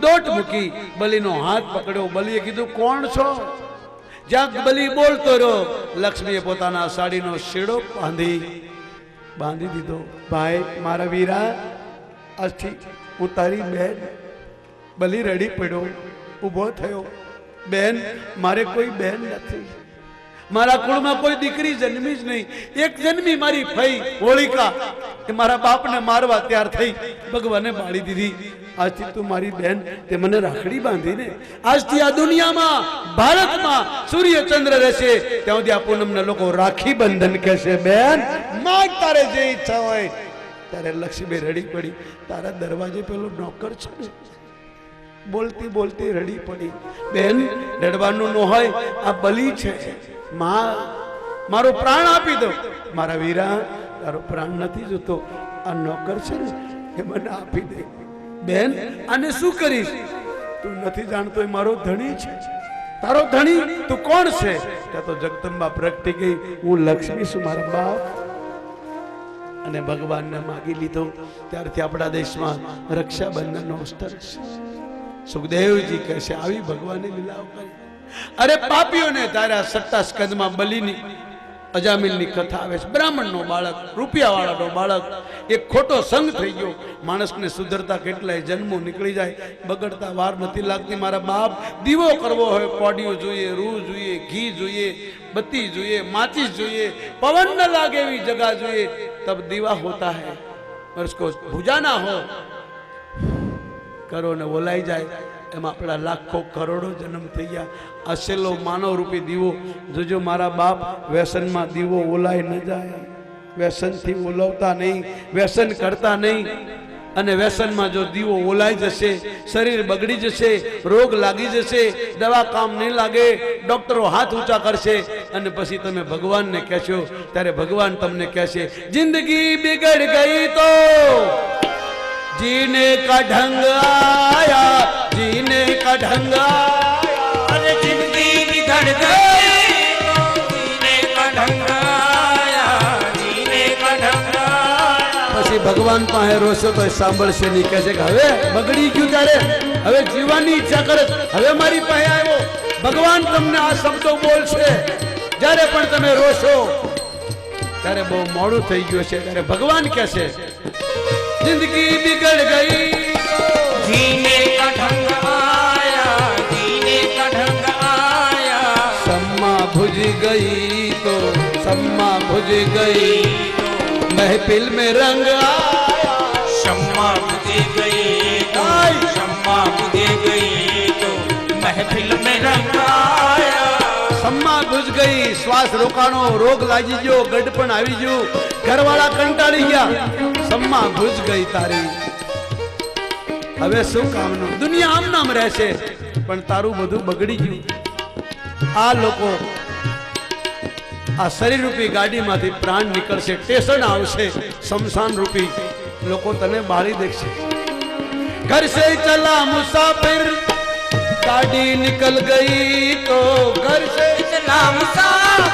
દોટ મૂકી બલીનો હાથ પકડ્યો. બલીએ કીધું કોણ છો? જ્યાં બલી બોલતો રહ્યો લક્ષ્મીએ પોતાના સાડીનો શેડો બાંધી દીધો. ભાઈ મારા વીરા, આજથી હું તારી બેન. બલી રડી પડ્યો, ઊભો થયો. બેન, મારે કોઈ બેન નથી. મારા કુળમાં કોઈ દીકરી જન્મી જ નહીં. એક જન્મી મારી ફઈ હોળિકા, કે મારા બાપને મારવા તૈયાર થઈ ભગવાને બાળી દીધી. આજથી તું મારી બેન, તે મને રાખડી બાંધીને આજથી આ દુનિયામાં ભારતમાં સૂર્ય ચંદ્ર રહેશે ત્યાં સુધી આ પૂનમના લોકો રાખી બંધન કહેશે. બેન માંગ તારે જે ઈચ્છા હોય. ત્યારે લક્ષ્મી રડી પડી. તારા દરવાજે પેલો નોકર છે ને, બોલતી બોલતી રડી પડી. બેન રડવાનું ન હોય, આ બલી છે. માં, મારો પ્રાણ આપી દો. મારા વીરા, તારો પ્રાણ નથી જોતો, આ નોકર છે ને એ મને આપી દે. બેન આને શું કરીશ? તું નથી જાણતો, એ મારો ધણી છે. તારો ધણી? તું કોણ છે? ત્યાં તો જગદંબા પ્રગટી ગઈ. હું લક્ષ્મી છું, મારા બાપ. અને ભગવાનને માગી લીધો. ત્યારથી આપણા દેશમાં રક્ષાબંધનનો અવસર છે. સુખદેવજી કહે છે આવી ભગવાનની લીલાઓ કરી. અરે પાપીઓને તારા 6 સ્કંદમાં બલીની અજામિલની કથા આવે છે. બ્રાહ્મણનો બાળક, રૂપિયાવાળાનો બાળક, એક ખોટો સંગ થઈ ગયો. માણસને સુધરતા કેટલાય જન્મો નીકળી જાય, બગડતા વાર નથી લાગતી. મારા બાપ, દીવો કરવો હોય કોડિયો જોઈએ, રૂ જોઈએ, ઘી જોઈએ, બત્તી જોઈએ, માચીસ જોઈએ, પવન ન લાગે એવી જગह જોઈએ, તબ દીવા હોતા है. और उसको बुझाना हो, કરો ને ઓલાઈ જાય. એમાં આપણા લાખો કરોડો જન્મ થઈ ગયા. અસેલો માનવ રૂપી દીવો જોજો મારા બાપ. વ્યસનમાં દીવો ઓલાઈ ન જાય. વ્યસનથી ઓલવતા નહીં, વ્યસન કરતા નહીં. અને વ્યસનમાં જો દીવો ઓલાઈ જશે, શરીર બગડી જશે, રોગ લાગી જશે, દવા કામ નહીં લાગે, ડોક્ટરો હાથ ઊંચા કરશે, અને પછી તમે ભગવાનને કહેશો ત્યારે ભગવાન તમને કહેશે જિંદગી બિગડ ગઈ તો जीने का ढंग आया, जीने का ढंग आया. अरे जिंदगी बिगड़ गई तो जीने का ढंग आया, जीने का ढंग आया. પછી ભગવાન પાસે રોશો તો સાંભળશે નહીં. કહે છે કે હવે બગડી ગયું, ત્યારે હવે જીવવાની ઈચ્છા કરે, હવે મારી પાસે આવ્યો. ભગવાન તમને આ શબ્દો બોલશે. જ્યારે પણ તમે રોશો ત્યારે બહુ મોડું થઈ ગયું છે. ત્યારે ભગવાન કહેશે जिंदगी बिगड़ गई जीने का ढंग आया, जीने का ढंग आया. सम्मा भुज गई तो, सम्मा भुज गई तो महफिल में रंग आया. शम्मा बुझ गई तो, शम्मा बुझ गई तो महफिल में रंग आया. सम्मा भुज गई. શ્વાસ રોકાણો, રોગ લાગી ગયો, ગડપણ આવી ગયું, ઘરવાળા કંટાળી ગયા. सम्मा ભુજ ગઈ તારી. હવે શું કામનું? દુનિયા આમ નામ રહેશે, પણ તારું બધું બગડી ગયું. આ લોકો આ શરીર રૂપી ગાડીમાંથી પ્રાણ નીકળશે, સ્ટેશન આવશે શમશાન રૂપી. લોકો તને બાળી દેશે. ઘર સે ચલા મુસાફિર, गाड़ी निकल गई तो, घर से चला मुसाफिर,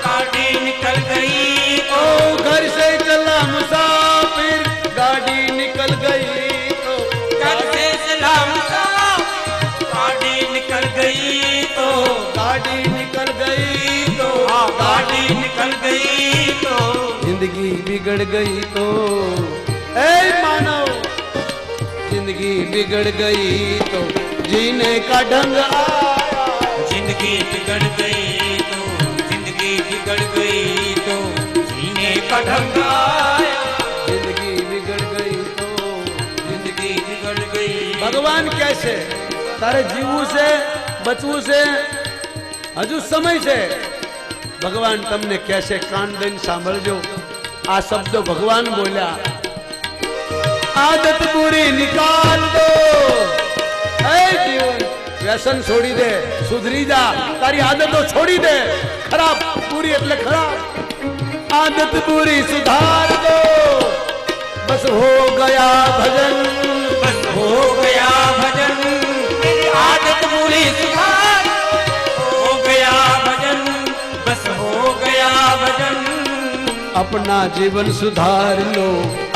गाड़ी निकल गई तो, घर से चला मुसाफिर, गाड़ी निकल गई तो, घर से चला मुसाफिर, गाड़ी निकल गई तो, गाड़ी निकल गई तो, गाड़ी निकल गई तो जिंदगी बिगड़ गई तो. ए मानव, जिंदगी बिगड़ गई तो जीने का ढंग आया. जिंदगी बिगड़ गई तो, जिंदगी बिगड़ गई तो जीने का ढंग आया. जिंदगी बिगड़ गई तो, जिंदगी बिगड़ गई. ભગવાન કહે છે તારે જીવવું છે, બચવું છે, હજુ સમય છે. ભગવાન તમને કહે છે, કાન દઈને સાંભળજો. આ શબ્દો ભગવાન બોલ્યા. આદત પૂરી નિકાલ દો. વ્યસન છોડી દે, સુધરી જા, તારી આદતો છોડી દે. ખરાબ પૂરી એટલે ખરાબ. આદત પૂરી સુધાર દો. બસ હો ગયા ભજન, बस हो गया भजन. मेरी आदत पूरी सुधार, हो गया भजन, बस हो गया भजन. अपना जीवन सुधार लो.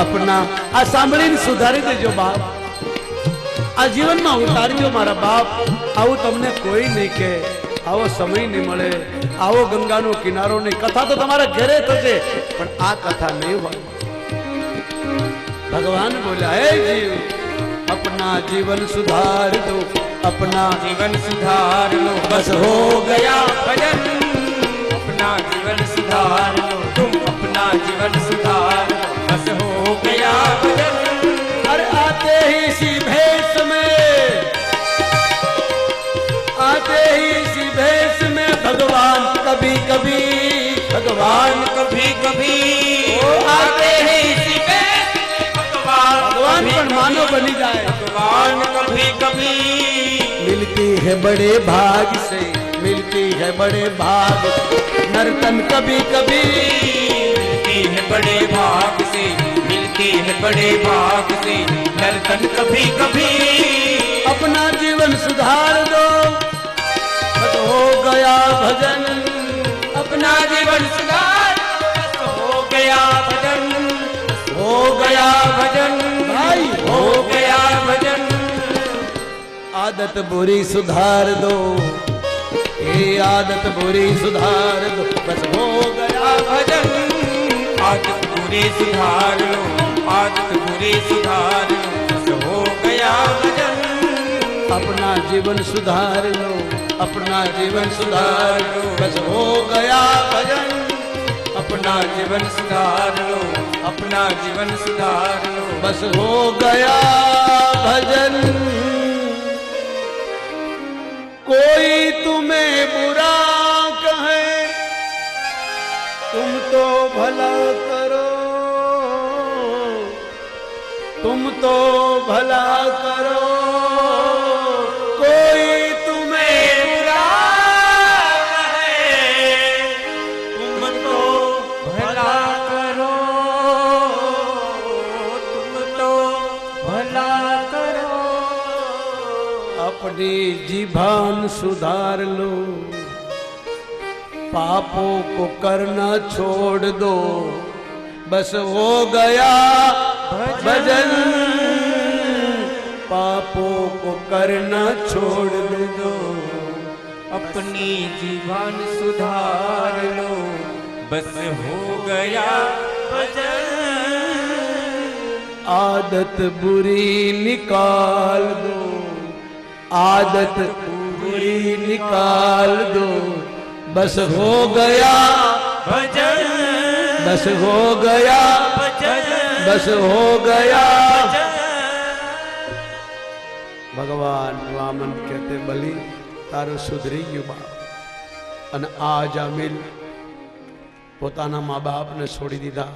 अपना આ સાંભળીને સુધારી દેજો બાપ. આ જીવનમાં ઉતારજો મારા બાપ. આવું તમને કોઈ નહીં કહે, આવો સમય નહીં મળે, આવો ગંગાનો કિનારો નહીં. કથા તો તમારા ઘરે થશે પણ આ કથા નહીં હોય. ભગવાન બોલ્યા, હે જીવ अपना जीवन सुधार दो, अपना जीवन सुधार लो, बस हो गया भजन. अपना जीवन सुधार लो, तुम अपना जीवन सुधार लो, बस हो गया भजन. अरे आते ही इसी भेष में, आते ही इसी भेष में भगवान कभी कभी, भगवान कभी कभी आते हैं इसी भेष में. भगवान पण मानो बनी जाए. भगवान कभी कभी मिलती है बड़े भाग से, मिलती है बड़े भाग से, नर्तन कभी कभी मिलती है बड़े भाग से, मिलती है बड़े भाग से, नर्तन कभी कभी. अपना जीवन सुधार दो, बस हो गया भजन. अपना जीवन सुधार बस हो गया भजन. हो गया भजन भाई हो गया भजन. आदत बुरी सुधार दो, ये आदत बुरी सुधार दो, बस हो गया भजन. आदत बुरी सुधार लो, आदत बुरी सुधार लो, बस हो गया भजन. अपना जीवन सुधार लो, अपना जीवन सुधार लो, बस हो गया भजन. अपना जीवन सुधार लो, अपना जीवन सुधार लो, बस हो गया भजन. कोई तुम्हें बुरा कहे तुम तो भला करो, तुम तो भला करो. कोई तुम्हें बुरा कहे तुम तो भला करो, तुम तो भला करो. अपनी जीभान सुधार लो, पापों को करना छोड़ दो, बस हो गया भजन. पापों को करना छोड़ दो. अपनी जीवन सुधार लो, बस हो गया भजन. आदत बुरी निकाल दो, आदत बुरी निकाल दो, बस हो गया भजन. बस हो गया भजन बस हो गया. भजन. ભગવાન વામન કહેતે બલી તારું સુધરી ગયું બાપ. અને આ જામીલ પોતાના મા બાપને છોડી દીધા,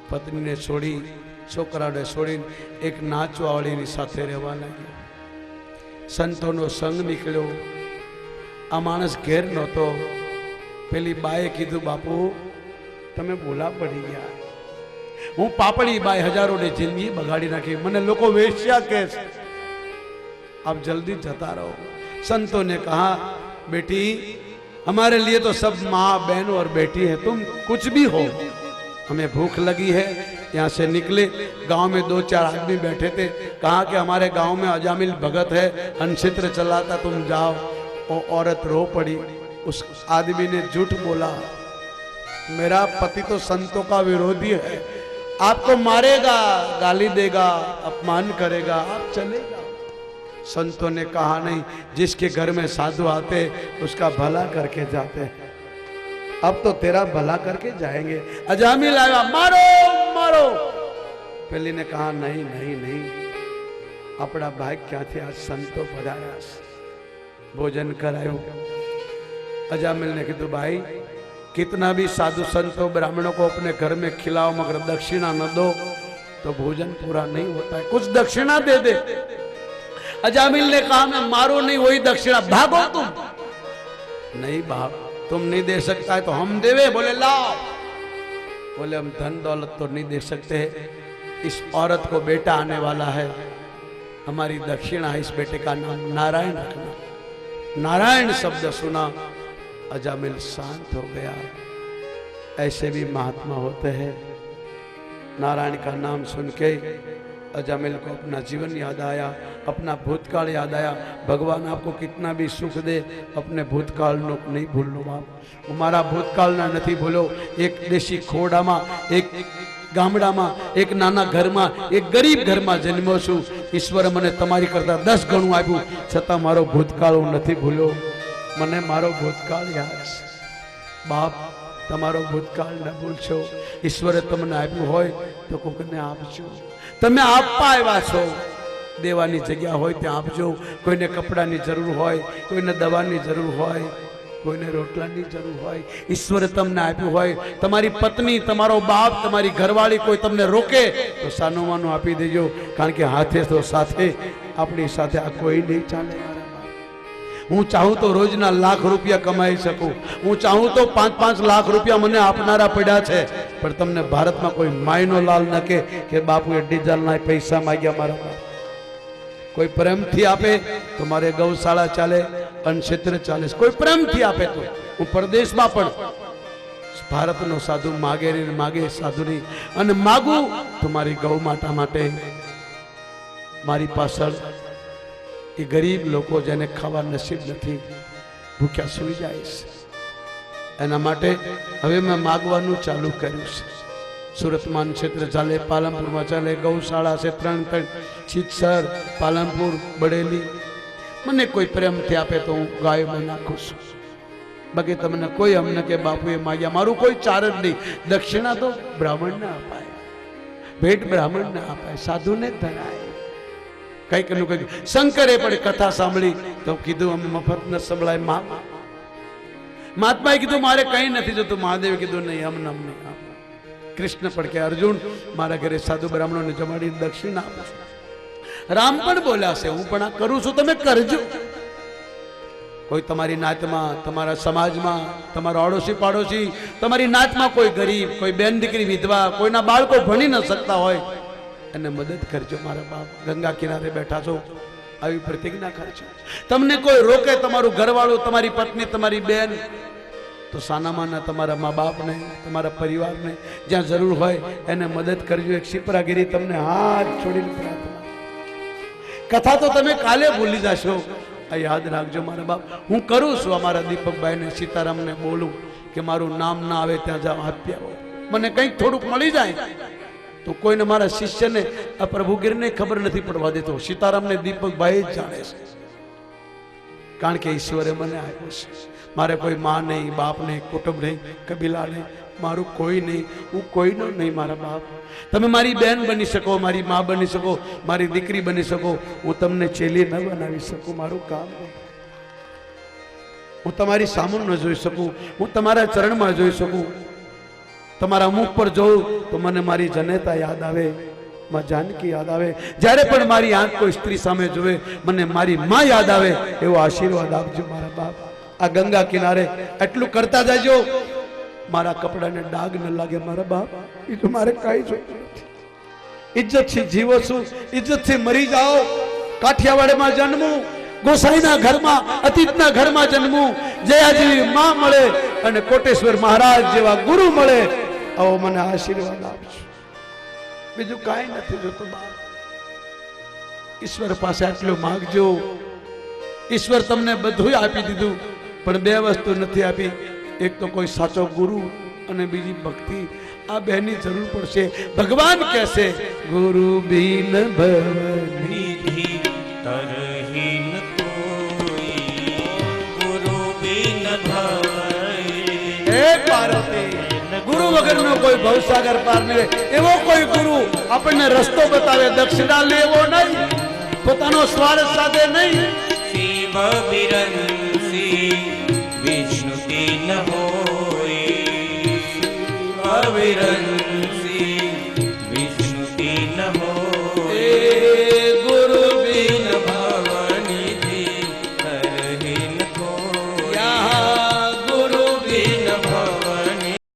પત્નીને છોડી, છોકરાને છોડીને એક નાચવાવાળીની સાથે રહેવા લાગ્યો. સંતોનો સંગ નીકળ્યો. આ માણસ ઘેર નહોતો. પેલી બાએ કીધું, બાપુ તમે બોલા પડી ગયા. હું પાપડી બાઈ હજારોને જિંદગી બગાડી નાખી, મને લોકો વેશ્યા કહે છે. आप जल्दी जता रहो. संतों ने कहा, बेटी हमारे लिए तो सब माँ बहन और बेटी है, तुम कुछ भी हो, हमें भूख लगी है. यहाँ से निकले, गांव में 2-4 आदमी बैठे थे. कहा कि हमारे गांव में अजामिल भगत है, अनचित्र चलाता, तुम जाओ. वो औरत रो पड़ी. उस आदमी ने झूठ बोला, मेरा पति तो संतों का विरोधी है, आपको मारेगा, गाली देगा, अपमान करेगा, आप चलेगा. संतों ने कहा, नहीं, जिसके घर में साधु आते उसका भला करके जाते हैं, अब तो तेरा भला करके जाएंगे. अजामिल आया, मारो मारो. पेली ने कहा, नहीं नहीं नहीं, अपना भाग क्या थे, आज संतो पधार्या, भोजन करायो. अजामिल ने कहा, भाई कितना भी साधु संतों ब्राह्मणों को अपने घर में खिलाओ, मगर दक्षिणा न दो तो भोजन पूरा नहीं होता है, कुछ दक्षिणा दे दे. अजामिल ने कहा, मैं मारो नहीं, वही दक्षिणा, भागो तुम. नहीं बाप, तुम नहीं दे सकता है तो हम देवे. बोले लाओ. बोले हम धन दौलत तो नहीं दे सकते, इस औरत को बेटा आने वाला है, हमारी दक्षिणा, इस बेटे का नाम नारायण रखना. नारायण शब्द सुना, अजामिल शांत हो गया. ऐसे भी महात्मा होते हैं. नारायण का नाम सुन के अजामिल को अपना जीवन याद आया. अपना भूतकाल याद आया। भगवान आपको कितना भी सुख दे, अपने भूतकाल नो नहीं भूलनो बाप। હું મારા ભૂતકાળના નથી ભૂલ્યો। એક દેશી ખોડામાં, એક ગામડામાં, એક નાના ઘરમાં, એક ગરીબ ઘરમાં જન્મ્યો છું। ઈશ્વરે મને તમારી કરતા 10 ગણું આપ્યું, છતાં મારો ભૂતકાળ હું નથી ભૂલ્યો। મને મારો ભૂતકાળ યાદ છે બાપ। તમારો ભૂતકાળ ન ભૂલશો। ઈશ્વરે તમને આપ્યું હોય તો કોઈને આપજો। તમે આપવા આવ્યા છો, દેવાની જગ્યા હોય ત્યાં આપજો। કોઈને કપડાની જરૂર હોય, કોઈને દવાની જરૂર હોય, કોઈને રોટલાની જરૂર હોય, ઈશ્વરે તમને આપ્યું હોય। તમારી પત્ની, તમારો બાપ, તમારી ઘરવાળી કોઈ તમને રોકે તો સાનું માનું આપી દેજો, કારણ કે હાથે તો સાથે આપણી સાથે આ કોઈ નહીં ચાલે। હું ચાહું તો રોજના લાખ રૂપિયા કમાઈ શકું, હું ચાહું તો 5-5 લાખ રૂપિયા મને આપનારા પડ્યા છે, પણ તમને ભારતમાં કોઈ માયનો લાલ ન કે બાપુએ ડીઝલના પૈસા માંગ્યા મારા બાપ। કોઈ પ્રેમથી આપે તો મારે ગૌશાળા ચાલે, અન્નક્ષેત્ર ચાલે। કોઈ પ્રેમથી આપે તો હું પરદેશમાં પણ ભારતનો સાધુ માગે ને માગે સાધુની, અને માગું તો મારી ગૌ માતા માટે। મારી પાછળ એ ગરીબ લોકો જેને ખાવા નસીબ નથી, ભૂખ્યા સૂઈ જાય છે, એના માટે હવે મેં માગવાનું ચાલુ કર્યું છે। સુરતમાં ક્ષેત્ર ચાલે, પાલનપુરમાં ચાલે, ગૌશાળા છે 3 છીછર, પાલનપુર, બડેલી। મને કોઈ પ્રેમથી આપે તો હું ગાયોમાં નાખું છું। બાકી તમને કોઈ અમને કે બાપુએ માગ્યા, મારું કોઈ ચાર જ નહીં। દક્ષિણા તો બ્રાહ્મણને અપાય, ભેટ બ્રાહ્મણને અપાય, સાધુને ધરાય। કંઈક નું કંઈક શંકરે પણ કથા સાંભળી તો કીધું અમે મફત ન સંભળાય માં। મહાત્માએ કીધું મારે કંઈ નથી જોતું। મહાદેવે કીધું નહીં, અમને અમને આપ। કૃષ્ણ પણ કે અર્જુન મારા ઘરે સાધુ બ્રાહ્મણોને જમાડી દક્ષિણા આપું છું। રામ પણ બોલ્યા છે હું પણ આ કરું છું, તમે કરજો। કોઈ તમારી નાતમાં, તમારા સમાજમાં, તમારા આડોશી પાડોશી, તમારી નાતમાં કોઈ ગરીબ, કોઈ બેન દીકરી વિધવા, કોઈના બાળકો ભણી ન શકતા હોય, એને મદદ કરજો મારા બાપ। ગંગા કિનારે બેઠા છો, આવી પ્રતિજ્ઞા કરજો। તમને કોઈ રોકે, તમારું ઘરવાળું, તમારી પત્ની, તમારી બેન, તો સાનામાના તમારા મા બાપને, તમારા પરિવારને જ્યાં જરૂર હોય એને મદદ કરજો। એક શિપરાગીરી તમને હાથ છોડીને પ્રાર્થના। કથા તો તમે કાલે ભૂલી જશો, આ યાદ રાખજો મારા બાપ। હું કરું છું અમારા દીપકભાઈને, સીતારામને બોલું કે મારું નામ ના આવે ત્યાં જાઓ આપી આવો। મને કંઈક થોડુંક મળી જાય તો કોઈને, મારા શિષ્યને આ પ્રભુગીરને ખબર નથી પડવા દેતો, સીતારામને દીપકભાઈ જ જાણે છે, કારણ કે ઈશ્વરે મને આપ્યો છે। મારે કોઈ માં નહીં, બાપ નહીં, કુટુંબ નહીં, કબીલા નહીં, મારું કોઈ નહીં, હું કોઈનો નહીં મારા બાપ। તમે મારી બેન બની શકો, મારી માં બની શકો, મારી દીકરી બની શકો, હું તમને ચેલી ન બનાવી શકું, મારું કામ નહીં। હું તમારી સામું ન જોઈ શકું, હું તમારા ચરણમાં જોઈ શકું। તમારા મુખ પર જોઉં તો મને મારી જનેતા યાદ આવે, માં જાનકી યાદ આવે। જ્યારે પણ મારી આંખ કોઈ સ્ત્રી સામે જોવે મને મારી માં યાદ આવે, એવો આશીર્વાદ આપજો મારા બાપ। આ ગંગા કિનારે એટલું કરતા જાજો, મારા કપડાને ડાઘ ન લાગે મારા બાપ। એ તો મારે કાંઈ જોઈએ નથી। ઇજ્જતથી જીવો છું, ઇજ્જતથી મરી જાઓ। કાઠિયાવાડમાં જન્મું, ગોસાઈના ઘરમાં, અતીતના ઘરમાં જન્મું, જયા જેવી માં મળે અને કોટેશ્વર મહારાજ જેવા ગુરુ મળે, આવો મને આશીર્વાદ આપજો। બીજું કાંઈ નથી જોતું બાપ। ઈશ્વર પાસે આટલું માગજો। ઈશ્વર તમને બધું આપી દીધું, પણ 2 વસ્તુ નથી આપી। એક તો કોઈ સાચો ગુરુ અને બીજી ભક્તિ। આ બેની જરૂર પડશે। ભગવાન કહેશે ગુરુ બિન ભવનિધિ તરહીન કોઈ, ગુરુ બિન ભવઈ। હે પાર્વતી, ગુરુ વગરનો કોઈ ભવસાગર પાર મળે એવો કોઈ ગુરુ આપણને રસ્તો બતાવે। દક્ષિણા લેવો નહીં, પોતાનો સ્વાર્થ સાથે નહીં। શિવ બિરંસી વિષ્ણુ તીન હોય, શિવ બિરંસી